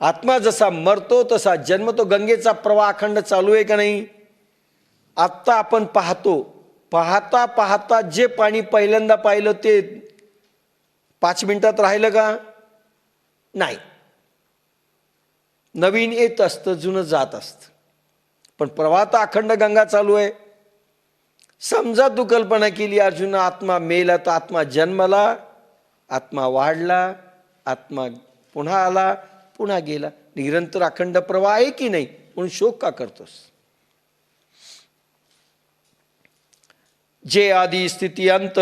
आत्मा जसा मरतो तसा जन्मतो. गंगेचा प्रवाह अखंड चालू आहे का नाही? आत्ता आपण पाहतो, पाहता पाहता जे पाणी पहिल्यांदा पाहिलं ते 5 मिनिटात राहिलं का? नाही. नवीन येत असतं, जुनं जात असतं. पण प्रवाह तर अखंड गंगा चालू आहे. समजा तू कल्पना केली अर्जुन आत्मा मेला तर आत्मा जन्मला, आत्मा वाढला, आत्मा पुन्हा आला, पुन्हा गेला. निरंतर अखंड प्रवाह आहे की नाही? म्हणून शोक का करतोस? जे आदी स्थिती अंत.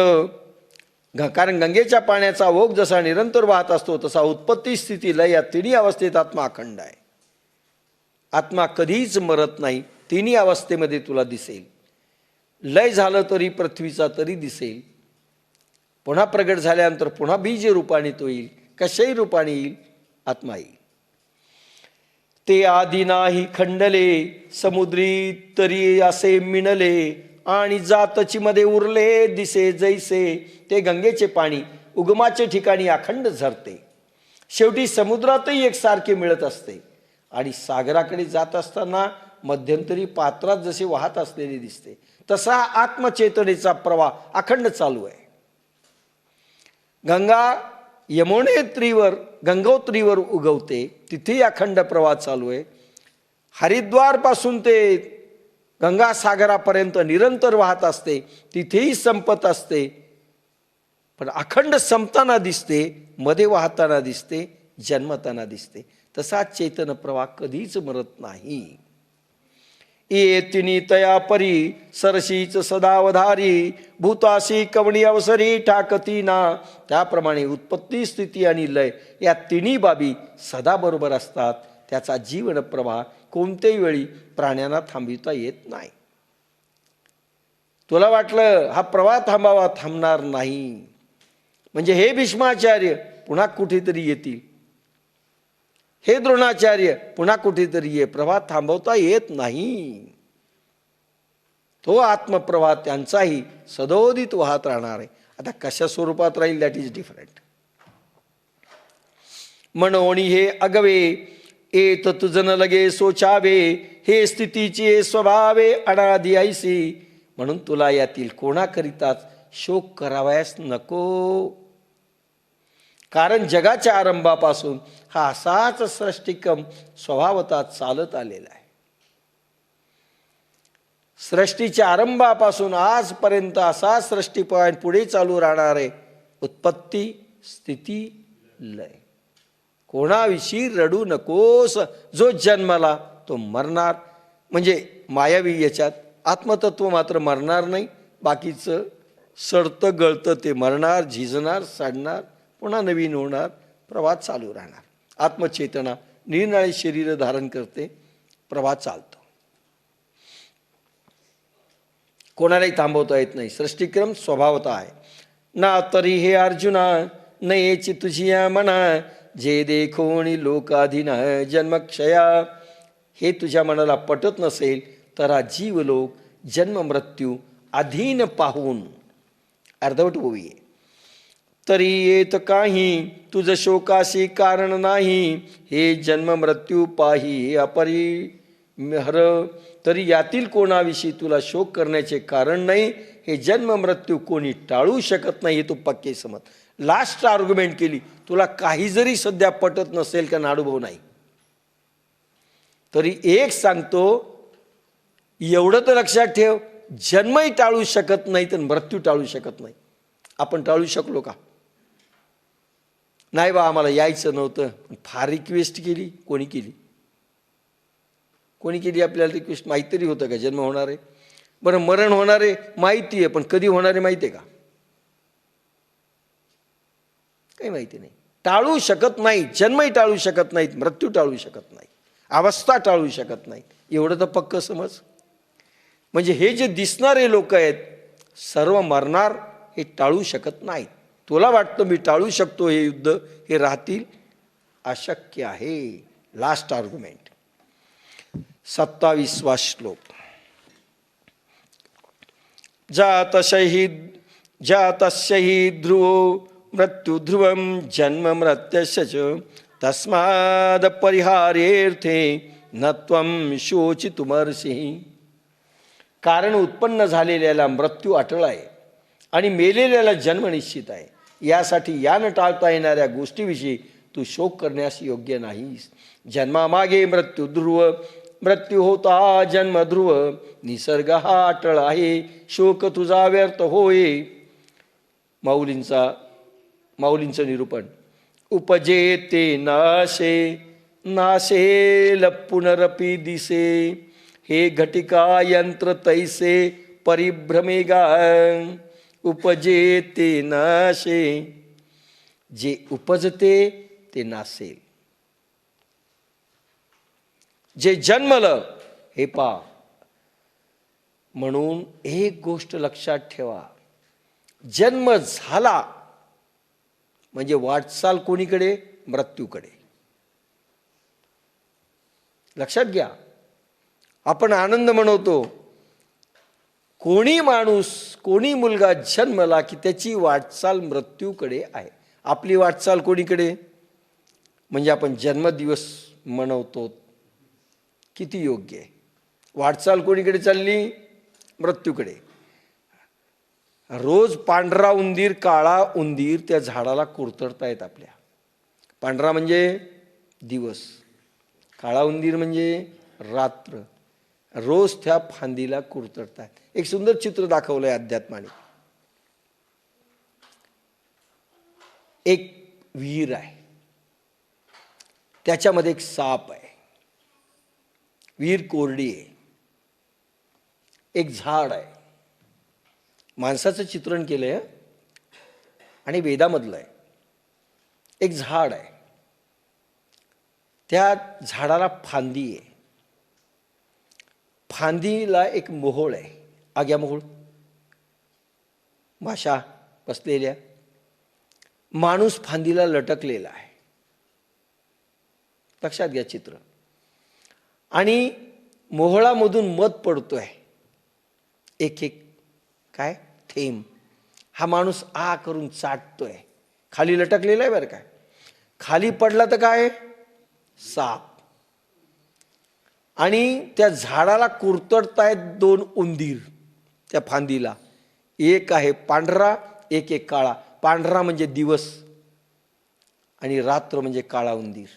कारण गंगेच्या पाण्याचा ओघ जसा निरंतर वाहत असतो तसा उत्पत्ती स्थिती लय या तिन्ही अवस्थेत आत्मा अखंड आहे. आत्मा कधीच मरत नाही. तिन्ही अवस्थेमध्ये तुला दिसेल. लय झालं तरी पृथ्वीचा तरी दिसेल. पुन्हा प्रगट झाल्यानंतर पुन्हा बीज रूपाने तो येईल. कशाही रूपाने येईल, आत्मा येईल. ते आधी नाही खंडले समुद्री तरी असे मिणले आणि जातची मध्ये उरले दिसे जैसे. ते गंगेचे पाणी उगमाचे ठिकाणी अखंड झरते, शेवटी समुद्रातही एकसारखे मिळत असते आणि सागराकडे जात असताना मध्यंतरी पात्रात जसे वाहत असलेले दिसते. तसा आत्मचेतनेचा प्रवाह अखंड चालू आहे. गंगा यमुनेत्रीवर गंगोत्रीवर उगवते, तिथेही अखंड प्रवाह चालू आहे. हरिद्वार पासून ते गंगासागरापर्यंत निरंतर वाहत असते, तिथेही संपत असते. पण अखंड संपताना दिसते, मध्ये वाहताना दिसते, जन्मताना दिसते. तसा चैतन्य प्रवाह कधीच मरत नाही. येतिनी तया परी सरशीच सदावधारी भूताशी कवणी अवसरी ठाकती ना. त्याप्रमाणे उत्पत्ती स्थिती आणि लय या तिन्ही बाबी सदा बरोबर असतात. त्याचा जीवन प्रवाह कोणत्याही वेळी प्राण्यांना थांबविता येत नाही. तुला वाटलं हा प्रवाह थांबावा, थांबणार नाही. म्हणजे हे भीष्माचार्य पुन्हा कुठेतरी येतील, हे द्रोणाचार्य पुन्हा कुठेतरी ये. प्रवाह थांबवता येत नाही. तो आत्मप्रवाह त्यांचाही सदोदित वाहत राहणार आहे. आता कशा स्वरूपात राहील दॅट इज डिफरंट. म्हणोनी हे अगवे येत तुझन लगे सोचावे हे स्थितीचे स्वभावे अनादि ऐसी. म्हणून तुला यातील कोणाकरिताच शोक करावयास नको. कारण जगाच्या आरंभापासून हा असाच सृष्टिक्रम स्वभावतः चालत आलेला आहे. सृष्टीच्या आरंभापासून आजपर्यंत असा सृष्टीपॉईंट पुढे चालू राहणार आहे. उत्पत्ती स्थिती लय. कोणाविषयी रडू नकोस. जो जन्माला तो मरणार. म्हणजे मायावी याच्यात आत्मतत्व मात्र मरणार नाही. बाकीचं सडतं गळतं ते मरणार, झिजणार, सडणार, पुन्हा नवीन होणार. प्रवाह चालू राहणार. आत्मचेतना निरनिराळे शरीर धारण करते, प्रवाह चालतो. कोणालाही थांबवता येत नाही. सृष्टिक्रम स्वभावतः आहे ना. तरी हे अर्जुना नयेची तुझी या मना जे देखोणी लोकाधीन जन्मक्षया. हे तुझ्या मनाला पटत नसेल तर हा जीवलोक जन्म मृत्यू अधीन पाहून अर्धवट होई. तरी येत काही तुझ शोकाशी कारण नाही. हे जन्म मृत्यू पाही अपरिहर. तरी यातील कोणाविषयी तुला शोक करण्याचे कारण नाही. हे जन्म मृत्यू कोणी टाळू शकत नाही. हे तू पक्के समज. लास्ट आर्ग्युमेंट केली. तुला काही जरी सध्या पटत नसेल का अनुभव नाही, तरी एक सांगतो, एवढं तर लक्षात ठेव, जन्मही टाळू शकत नाही तर मृत्यू टाळू शकत नाही. आपण टाळू शकलो का? नाही बा, आम्हाला यायचं नव्हतं. फार रिक्वेस्ट केली. कोणी केली? कोणी केली? आपल्याला रिक्वेस्ट माहिती तरी होतं का जन्म होणार आहे? बरं, मरण होणार आहे माहिती आहे, पण कधी होणार आहे माहिती आहे का? काही माहिती नाही. टाळू शकत नाही. जन्मही टाळू शकत नाहीत, मृत्यू टाळू शकत नाही, अवस्था टाळू शकत नाही. एवढं तर पक्क समज. म्हणजे हे जे दिसणारे लोक आहेत सर्व मरणार, हे टाळू शकत नाहीत. तुला वाटतं मी टाळू शकतो हे युद्ध, हे राहतील, अशक्य आहे. लास्ट आर्ग्युमेंट 27वा श्लोक. जातस्य हि ध्रुवो मृत्यू ध्रुवम जन्म मृत्यस्य तस्माद परिहारेर्थे न त्वं शोचितुमर्हसि. कारण उत्पन्न झालेल्याला मृत्यू अटळ आहे आणि मेलेल्याला जन्म निश्चित आहे. यासाठी या न टाळता येणाऱ्या गोष्टीविषयी तू शोक करण्यास योग्य नाहीस. जन्मामागे मृत्यू ध्रुव, मृत्यू होता जन्म ध्रुव. निसर्ग हा अटळ आहे, शोक तुझा व्यर्थ होय. माऊलींचं निरूपण. उपजेते नाशे, नाशेल पुनरपि दिसे. हे घटिका यंत्र तैसे परिभ्रमेगा. उपजेते नाशे, जे उपजते ते नासेल. जे जन्मलं हे पा. म्हणून एक गोष्ट लक्षात ठेवा, जन्म झाला म्हणजे वाटचाल कोणीकडे? मृत्यूकडे. लक्षात घ्या. आपण आनंद मनवतो, कोणी माणूस, कोणी मुलगा जन्मला की त्याची वाटचाल मृत्यूकडे आहे. आपली वाटचाल कोणीकडे? म्हणजे आपण जन्मदिवस मनवतो. किती योग्य आहे. वाटचाल कोणीकडे चालली? मृत्यूकडे. रोज पांढरा उंदीर, काळा उंदीर त्या झाडाला कुरतडतायत आपल्या. पांढरा म्हणजे दिवस, काळा उंदीर म्हणजे रात्र. रोज त्या फांदीला कुरतडतायत. एक सुंदर चित्र दाखवलंय अध्यात्माने. एक विहीर आहे, त्याच्यामध्ये एक साप आहे. विहीर कोरडी आहे. एक झाड आहे, माणसाचं चित्रण केलंय आणि वेदामधलं आहे. एक झाड आहे, त्या झाडाला फांदी आहे. फांदीला एक मोहोळ आहे, आग्या मोहोळ, माशा बसलेल्या. माणूस फांदीला लटकलेला आहे. लक्षात घ्या चित्र. आणि मोहळामधून मध पडतोय, एक एक काय थेंब. हा माणूस आ करून चाटतोय. खाली लटकलेला आहे बरं काय. खाली पडला तर काय? साप. आणि त्या झाडाला कुरतडतायत दोन उंदीर त्या फांदीला. एक आहे पांढरा, एक एक काळा. पांढरा म्हणजे दिवस आणि रात्र म्हणजे काळा उंदीर.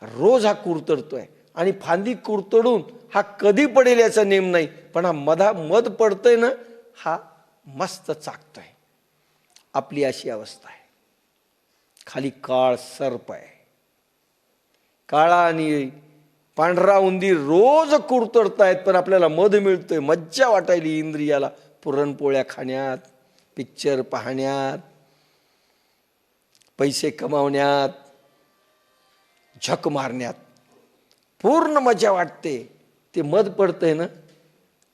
रोज हा कुरतडतोय आणि फांदी कुरतडून हा कधी पडेल याचा नेम नाही, पण हा मध पडतोय ना, हा मस्त चाकतोय. आपली अशी अवस्था आहे. खाली काळ सर्प आहे. काळा आणि पांढरा उंदीर रोज कुरतडतायत, पण आपल्याला मध मिळतोय. मज्जा वाटायली इंद्रियाला, पुरणपोळ्या खाण्यात, पिक्चर पाहण्यात, पैसे कमावण्यात, झक मारण्यात पूर्ण मजा वाटते. ते मध पडतंय ना.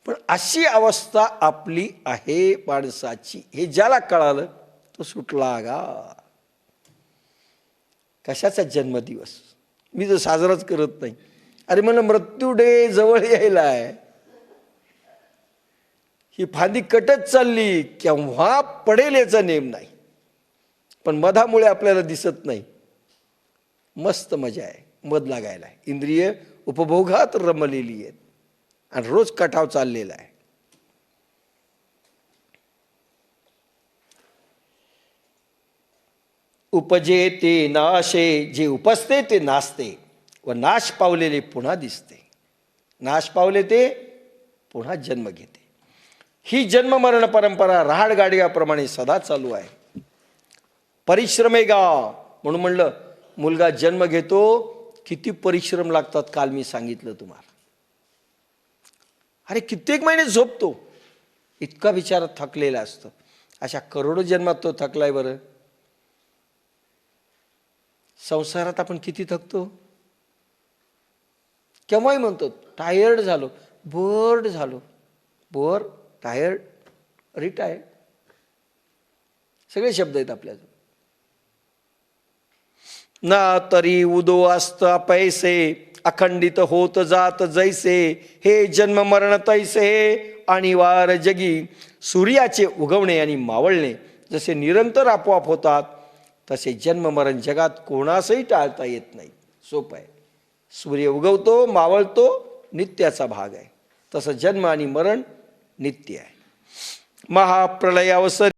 पण अशी अवस्था आपली आहे माणसाची. हे ज्याला कळालं तो सुटला गा. कशाचा जन्मदिवस? मी तर साजराच करत नाही. अरे मला मृत्यू डे जवळ यायला आहे. ही फांदी कटत चालली, केव्हा पडेल याचा नेम नाही. पण मधामुळे आपल्याला दिसत नाही. मस्त मजा आहे, मध लागायला आहे. इंद्रिय उपभोगात रमलेली आहेत आणि रोज कटाव चाललेला आहे. उपजे ते नाशे, जे उपसते ते नासते व नाश पावलेले पुन्हा दिसते. नाश पावले ते पुन्हा जन्म घेते. ही जन्म मरण परंपरा रहाडगाडग्याप्रमाणे सदा चालू आहे. परिश्रमेगा म्हणून म्हणलं, मुलगा जन्म घेतो, किती परिश्रम लागतात काल मी सांगितलं तुम्हाला. अरे कित्येक महिने झोपतो, इतका बिचारा थकलेला असतो. अशा करोडो जन्मात तो थकलाय. बरं संसारात आपण किती थकतो. केव्हाही म्हणतो टायर्ड झालो, बोर्ड झालो. बोर, टायर्ड, रिटायर्ड, सगळे शब्द आहेत आपल्याजवळ. ना तरी उदो असत पैसे, अखंडित होत जात जैसे. हे जन्म मरण तैसे अनिवार्य जगी. सूर्याचे उगवणे आणि मावळणे जसे निरंतर आपोआप होतात, तसे जन्म मरण जगात कोणासही टाळता येत नाही. सोपं आहे. सूर्य उगवतो, मावळतो, नित्याचा भाग आहे. तसं जन्म आणि मरण नित्य आहे. महाप्रलयावसरी